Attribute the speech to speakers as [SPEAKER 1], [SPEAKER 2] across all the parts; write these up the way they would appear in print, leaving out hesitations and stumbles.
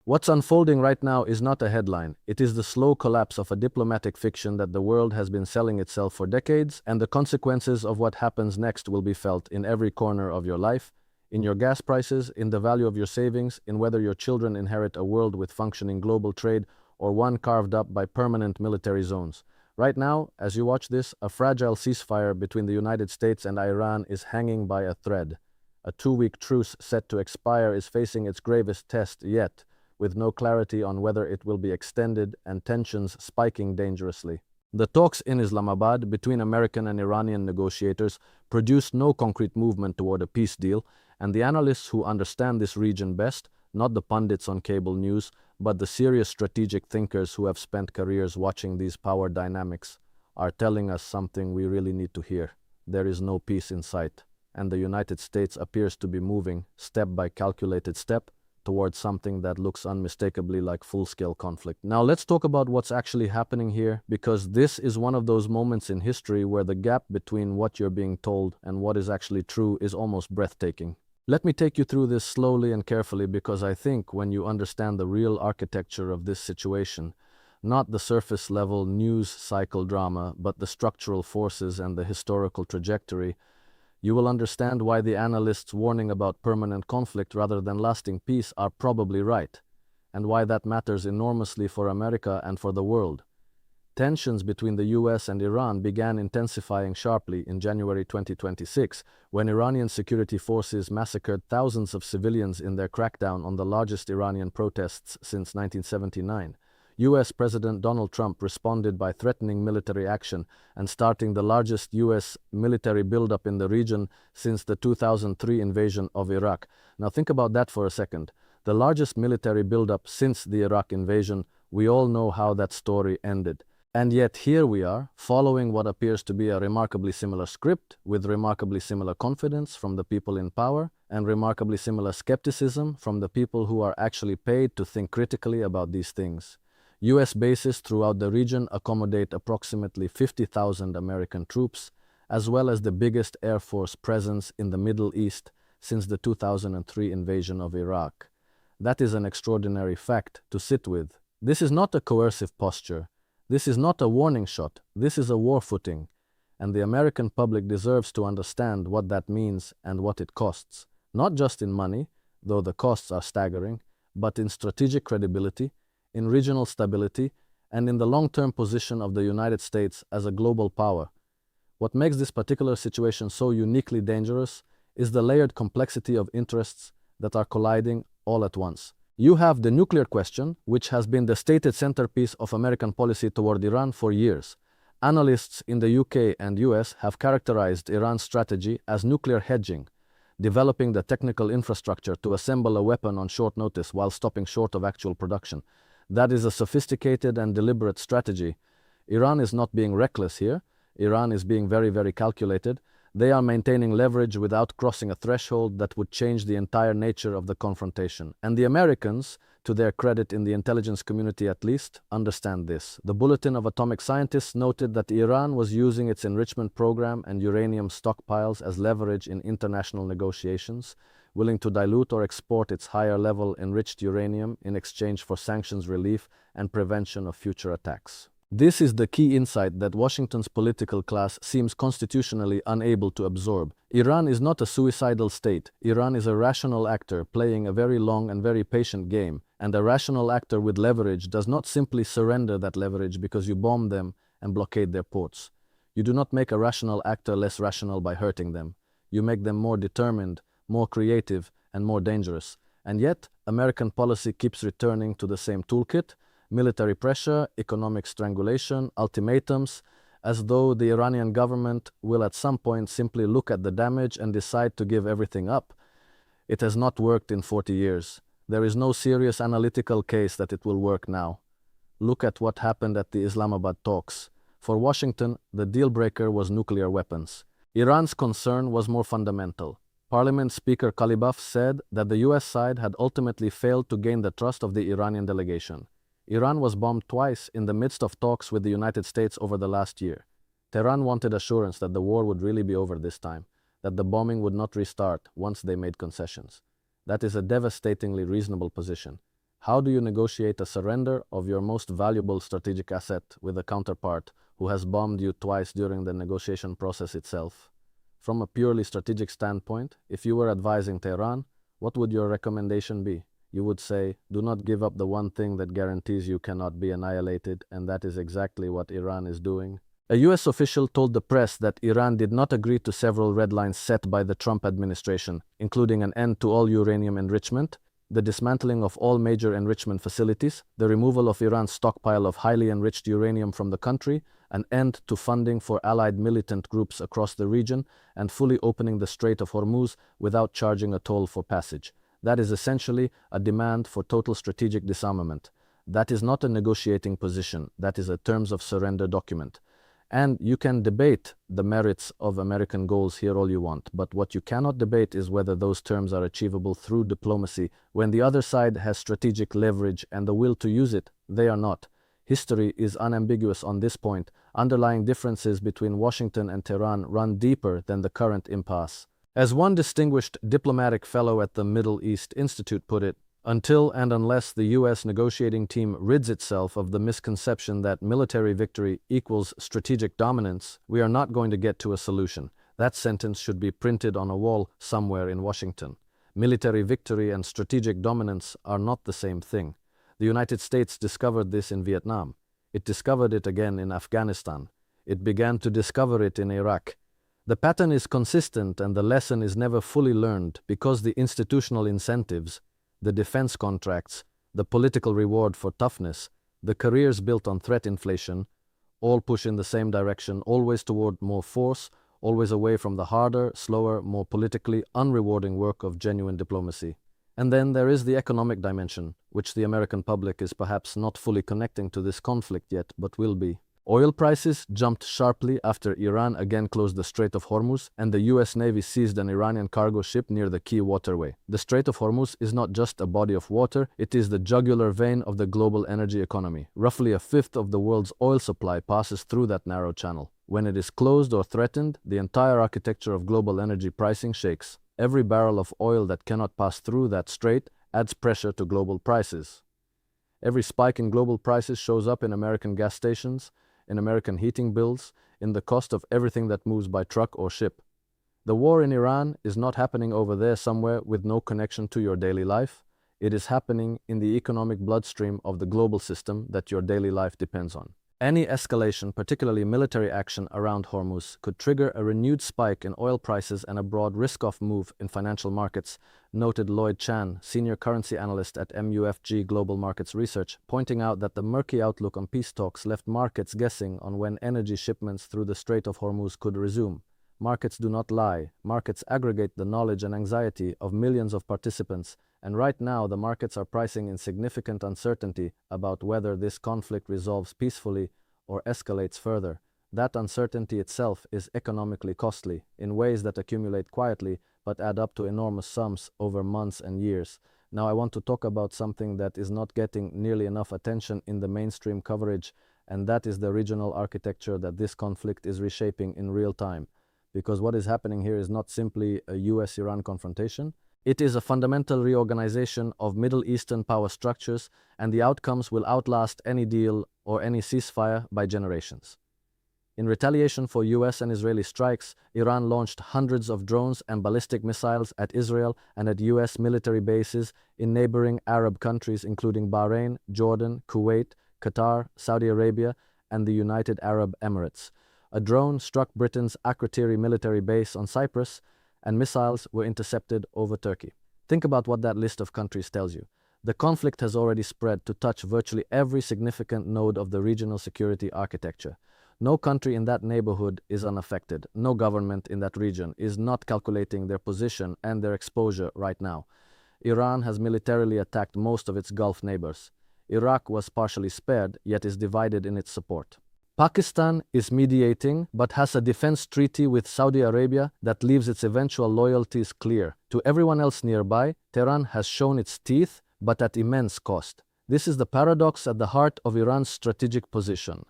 [SPEAKER 1] What's unfolding right now is not a headline. It is the slow collapse of a diplomatic fiction that the world has been selling itself for decades, and the consequences of what happens next will be felt in every corner of your life, in your gas prices, in the value of your savings, in whether your children inherit a world with functioning global trade or one carved up by permanent military zones. Right now, as you watch this, a fragile ceasefire between the United States and Iran is hanging by a thread. A 2-week truce set to expire is facing its gravest test yet, with no clarity on whether it will be extended and tensions spiking dangerously. The talks in Islamabad between American and Iranian negotiators produced no concrete movement toward a peace deal, and the analysts who understand this region best, not the pundits on cable news, but the serious strategic thinkers who have spent careers watching these power dynamics, are telling us something we really need to hear. There is no peace in sight, and the United States appears to be moving, step by calculated step, towards something that looks unmistakably like full-scale conflict. Now let's talk about what's actually happening here, because this is one of those moments in history where the gap between what you're being told and what is actually true is almost breathtaking. Let me take you through this slowly and carefully, because I think when you understand the real architecture of this situation, not the surface-level news cycle drama, but the structural forces and the historical trajectory, you will understand why the analysts warning about permanent conflict rather than lasting peace are probably right, and why that matters enormously for America and for the world. Tensions between the US and Iran began intensifying sharply in January 2026, when Iranian security forces massacred thousands of civilians in their crackdown on the largest Iranian protests since 1979. US President Donald Trump responded by threatening military action and starting the largest US military buildup in the region since the 2003 invasion of Iraq. Now think about that for a second. The largest military buildup since the Iraq invasion. We all know how that story ended. And yet here we are, following what appears to be a remarkably similar script, with remarkably similar confidence from the people in power, and remarkably similar skepticism from the people who are actually paid to think critically about these things. US bases throughout the region accommodate approximately 50,000 American troops, as well as the biggest Air Force presence in the Middle East since the 2003 invasion of Iraq. That is an extraordinary fact to sit with. This is not a coercive posture. This is not a warning shot. This is a war footing. And the American public deserves to understand what that means and what it costs. Not just in money, though the costs are staggering, but in strategic credibility, in regional stability, and in the long-term position of the United States as a global power. What makes this particular situation so uniquely dangerous is the layered complexity of interests that are colliding all at once. You have the nuclear question, which has been the stated centerpiece of American policy toward Iran for years. Analysts in the UK and US have characterized Iran's strategy as nuclear hedging, developing the technical infrastructure to assemble a weapon on short notice while stopping short of actual production. That is a sophisticated and deliberate strategy. Iran is not being reckless here. Iran is being very, very calculated. They are maintaining leverage without crossing a threshold that would change the entire nature of the confrontation. And the Americans, to their credit in the intelligence community at least, understand this. The Bulletin of Atomic Scientists noted that Iran was using its enrichment program and uranium stockpiles as leverage in international negotiations, willing to dilute or export its higher-level enriched uranium in exchange for sanctions relief and prevention of future attacks. This is the key insight that Washington's political class seems constitutionally unable to absorb. Iran is not a suicidal state. Iran is a rational actor playing a very long and very patient game, and a rational actor with leverage does not simply surrender that leverage because you bomb them and blockade their ports. You do not make a rational actor less rational by hurting them. You make them more determined, more creative, and more dangerous. And yet, American policy keeps returning to the same toolkit: military pressure, economic strangulation, ultimatums, as though the Iranian government will at some point simply look at the damage and decide to give everything up. It has not worked in 40 years. There is no serious analytical case that it will work now. Look at what happened at the Islamabad talks. For Washington, the deal-breaker was nuclear weapons. Iran's concern was more fundamental. Parliament Speaker Kalibaf said that the US side had ultimately failed to gain the trust of the Iranian delegation. Iran was bombed twice in the midst of talks with the United States over the last year. Tehran wanted assurance that the war would really be over this time, that the bombing would not restart once they made concessions. That is a devastatingly reasonable position. How do you negotiate a surrender of your most valuable strategic asset with a counterpart who has bombed you twice during the negotiation process itself? From a purely strategic standpoint, if you were advising Tehran, what would your recommendation be? You would say, do not give up the one thing that guarantees you cannot be annihilated, and that is exactly what Iran is doing. A US official told the press that Iran did not agree to several red lines set by the Trump administration, including an end to all uranium enrichment, the dismantling of all major enrichment facilities, the removal of Iran's stockpile of highly enriched uranium from the country, an end to funding for allied militant groups across the region, and fully opening the Strait of Hormuz without charging a toll for passage. That is essentially a demand for total strategic disarmament. That is not a negotiating position, that is a terms of surrender document. And you can debate the merits of American goals here all you want, but what you cannot debate is whether those terms are achievable through diplomacy. When the other side has strategic leverage and the will to use it, they are not. History is unambiguous on this point. Underlying differences between Washington and Tehran run deeper than the current impasse. As one distinguished diplomatic fellow at the Middle East Institute put it, until and unless the U.S. negotiating team rids itself of the misconception that military victory equals strategic dominance, we are not going to get to a solution. That sentence should be printed on a wall somewhere in Washington. Military victory and strategic dominance are not the same thing. The United States discovered this in Vietnam. It discovered it again in Afghanistan. It began to discover it in Iraq. The pattern is consistent and the lesson is never fully learned because the institutional incentives, the defense contracts, the political reward for toughness, the careers built on threat inflation, all push in the same direction, always toward more force, always away from the harder, slower, more politically unrewarding work of genuine diplomacy. And then there is the economic dimension, which the American public is perhaps not fully connecting to this conflict yet, but will be. Oil prices jumped sharply after Iran again closed the Strait of Hormuz and the US Navy seized an Iranian cargo ship near the key waterway. The Strait of Hormuz is not just a body of water, it is the jugular vein of the global energy economy. Roughly a fifth of the world's oil supply passes through that narrow channel. When it is closed or threatened, the entire architecture of global energy pricing shakes. Every barrel of oil that cannot pass through that strait adds pressure to global prices. Every spike in global prices shows up in American gas stations, in American heating bills, in the cost of everything that moves by truck or ship. The war in Iran is not happening over there somewhere with no connection to your daily life. It is happening in the economic bloodstream of the global system that your daily life depends on. Any escalation, particularly military action around Hormuz, could trigger a renewed spike in oil prices and a broad risk-off move in financial markets, noted Lloyd Chan, senior currency analyst at MUFG Global Markets Research, pointing out that the murky outlook on peace talks left markets guessing on when energy shipments through the Strait of Hormuz could resume. Markets do not lie. Markets aggregate the knowledge and anxiety of millions of participants, and right now the markets are pricing in significant uncertainty about whether this conflict resolves peacefully or escalates further. That uncertainty itself is economically costly in ways that accumulate quietly but add up to enormous sums over months and years. Now I want to talk about something that is not getting nearly enough attention in the mainstream coverage, and that is the regional architecture that this conflict is reshaping in real time. Because what is happening here is not simply a US-Iran confrontation. It is a fundamental reorganization of Middle Eastern power structures, and the outcomes will outlast any deal or any ceasefire by generations. In retaliation for US and Israeli strikes, Iran launched hundreds of drones and ballistic missiles at Israel and at US military bases in neighboring Arab countries including Bahrain, Jordan, Kuwait, Qatar, Saudi Arabia, and the United Arab Emirates. A drone struck Britain's Akrotiri military base on Cyprus, and missiles were intercepted over Turkey. Think about what that list of countries tells you. The conflict has already spread to touch virtually every significant node of the regional security architecture. No country in that neighborhood is unaffected. No government in that region is not calculating their position and their exposure right now. Iran has militarily attacked most of its Gulf neighbors. Iraq was partially spared, yet is divided in its support. Pakistan is mediating, but has a defense treaty with Saudi Arabia that leaves its eventual loyalties clear. To everyone else nearby, Tehran has shown its teeth, but at immense cost. This is the paradox at the heart of Iran's strategic position.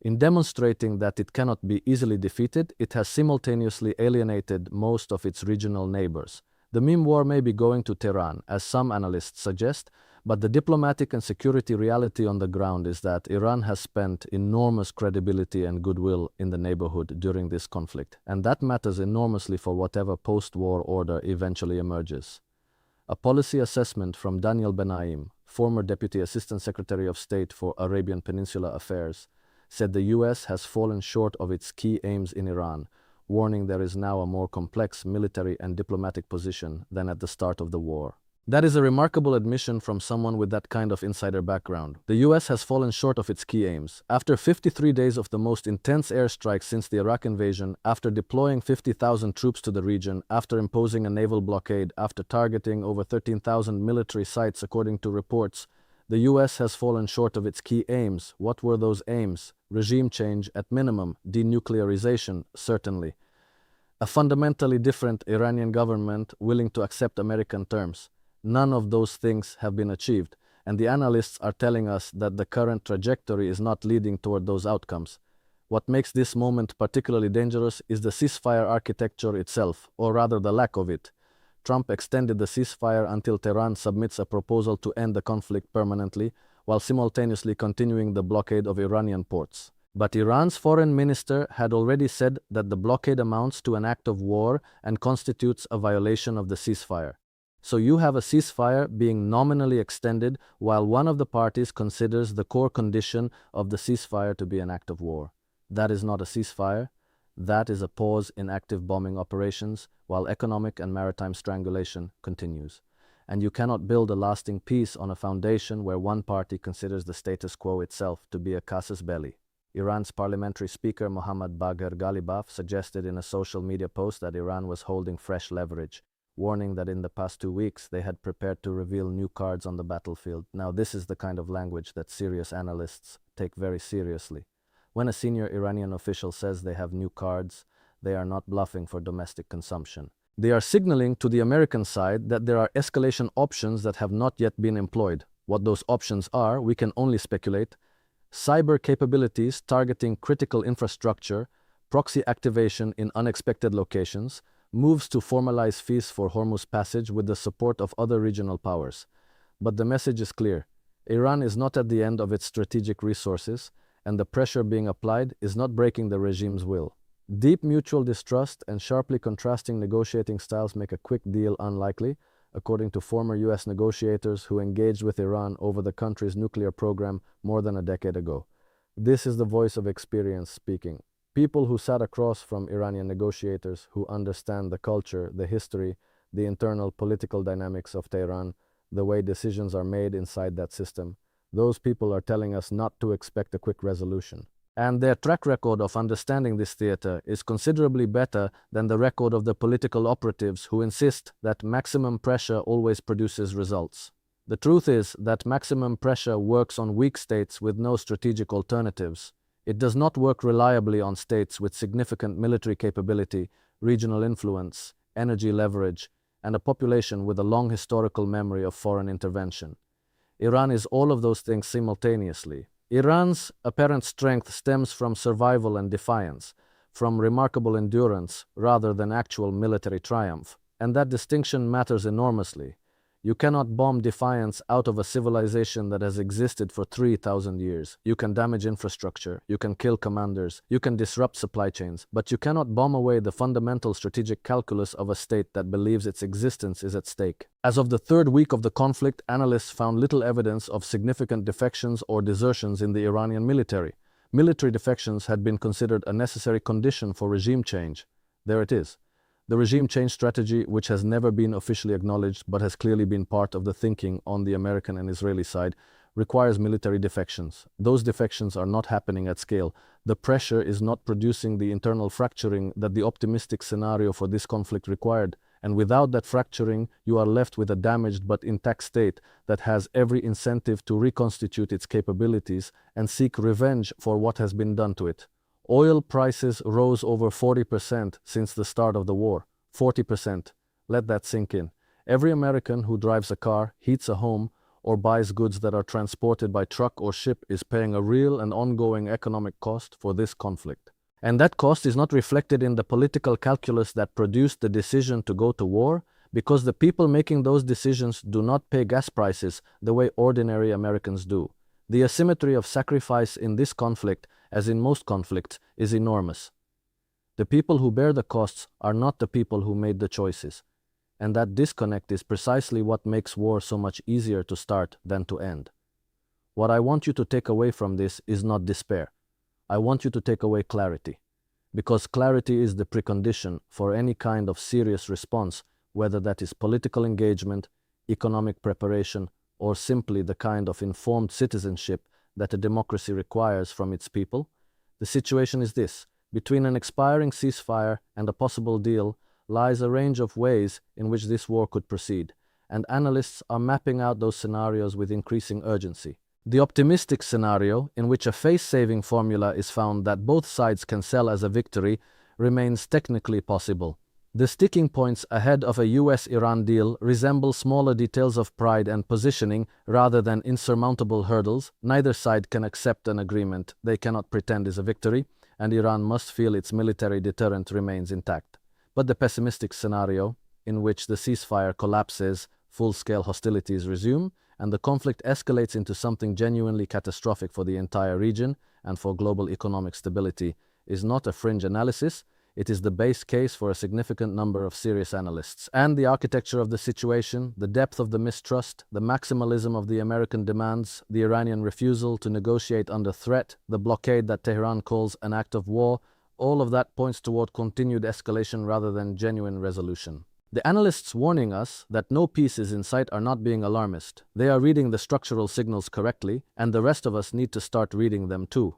[SPEAKER 1] In demonstrating that it cannot be easily defeated, it has simultaneously alienated most of its regional neighbors. The meme war may be going to Tehran, as some analysts suggest, But the diplomatic and security reality on the ground is that Iran has spent enormous credibility and goodwill in the neighborhood during this conflict, and that matters enormously for whatever post-war order eventually emerges. A policy assessment from Daniel Benaim, former Deputy Assistant Secretary of State for Arabian Peninsula Affairs, said the US has fallen short of its key aims in Iran, warning there is now a more complex military and diplomatic position than at the start of the war. That is a remarkable admission from someone with that kind of insider background. The US has fallen short of its key aims. After 53 days of the most intense airstrikes since the Iraq invasion, after deploying 50,000 troops to the region, after imposing a naval blockade, after targeting over 13,000 military sites according to reports, the US has fallen short of its key aims. What were those aims? Regime change at minimum, denuclearization certainly. A fundamentally different Iranian government willing to accept American terms. None of those things have been achieved, and the analysts are telling us that the current trajectory is not leading toward those outcomes. What makes this moment particularly dangerous is the ceasefire architecture itself, or rather the lack of it. Trump extended the ceasefire until Tehran submits a proposal to end the conflict permanently, while simultaneously continuing the blockade of Iranian ports. But Iran's foreign minister had already said that the blockade amounts to an act of war and constitutes a violation of the ceasefire. So you have a ceasefire being nominally extended while one of the parties considers the core condition of the ceasefire to be an act of war. That is not a ceasefire. That is a pause in active bombing operations while economic and maritime strangulation continues. And you cannot build a lasting peace on a foundation where one party considers the status quo itself to be a casus belli. Iran's parliamentary speaker Mohammad Bagher Ghalibaf suggested in a social media post that Iran was holding fresh leverage, warning that in the past 2 weeks they had prepared to reveal new cards on the battlefield. Now this is the kind of language that serious analysts take very seriously. When a senior Iranian official says they have new cards, they are not bluffing for domestic consumption. They are signaling to the American side that there are escalation options that have not yet been employed. What those options are, we can only speculate. Cyber capabilities targeting critical infrastructure, proxy activation in unexpected locations, moves to formalize peace for Hormuz passage with the support of other regional powers. But the message is clear. Iran is not at the end of its strategic resources, and the pressure being applied is not breaking the regime's will. Deep mutual distrust and sharply contrasting negotiating styles make a quick deal unlikely, according to former US negotiators who engaged with Iran over the country's nuclear program more than a decade ago. This is the voice of experience speaking. People who sat across from Iranian negotiators who understand the culture, the history, the internal political dynamics of Tehran, the way decisions are made inside that system. Those people are telling us not to expect a quick resolution. And their track record of understanding this theater is considerably better than the record of the political operatives who insist that maximum pressure always produces results. The truth is that maximum pressure works on weak states with no strategic alternatives. It does not work reliably on states with significant military capability, regional influence, energy leverage, and a population with a long historical memory of foreign intervention. Iran is all of those things simultaneously. Iran's apparent strength stems from survival and defiance, from remarkable endurance rather than actual military triumph, and that distinction matters enormously. You cannot bomb defiance out of a civilization that has existed for 3,000 years. You can damage infrastructure, you can kill commanders, you can disrupt supply chains, but you cannot bomb away the fundamental strategic calculus of a state that believes its existence is at stake. As of the third week of the conflict, analysts found little evidence of significant defections or desertions in the Iranian military. Military defections had been considered a necessary condition for regime change. There it is. The regime change strategy, which has never been officially acknowledged but has clearly been part of the thinking on the American and Israeli side, requires military defections. Those defections are not happening at scale. The pressure is not producing the internal fracturing that the optimistic scenario for this conflict required. And without that fracturing, you are left with a damaged but intact state that has every incentive to reconstitute its capabilities and seek revenge for what has been done to it. Oil prices rose over 40% since the start of the war. 40%. Let that sink in. Every American who drives a car, heats a home, or buys goods that are transported by truck or ship is paying a real and ongoing economic cost for this conflict. And that cost is not reflected in the political calculus that produced the decision to go to war, because the people making those decisions do not pay gas prices the way ordinary Americans do. The asymmetry of sacrifice in this conflict, as in most conflicts, is enormous. The people who bear the costs are not the people who made the choices, and that disconnect is precisely what makes war so much easier to start than to end. What I want you to take away from this is not despair. I want you to take away clarity, because clarity is the precondition for any kind of serious response, whether that is political engagement, economic preparation, or simply the kind of informed citizenship that a democracy requires from its people. The situation is this: between an expiring ceasefire and a possible deal lies a range of ways in which this war could proceed, and analysts are mapping out those scenarios with increasing urgency. The optimistic scenario, in which a face-saving formula is found that both sides can sell as a victory, remains technically possible. The sticking points ahead of a US-Iran deal resemble smaller details of pride and positioning rather than insurmountable hurdles. Neither side can accept an agreement they cannot pretend is a victory, and Iran must feel its military deterrent remains intact. But the pessimistic scenario, in which the ceasefire collapses, full-scale hostilities resume, and the conflict escalates into something genuinely catastrophic for the entire region and for global economic stability, is not a fringe analysis. It is the base case for a significant number of serious analysts. And the architecture of the situation, the depth of the mistrust, the maximalism of the American demands, the Iranian refusal to negotiate under threat, the blockade that Tehran calls an act of war, all of that points toward continued escalation rather than genuine resolution. The analysts warning us that no peace is in sight are not being alarmist. They are reading the structural signals correctly, and the rest of us need to start reading them too.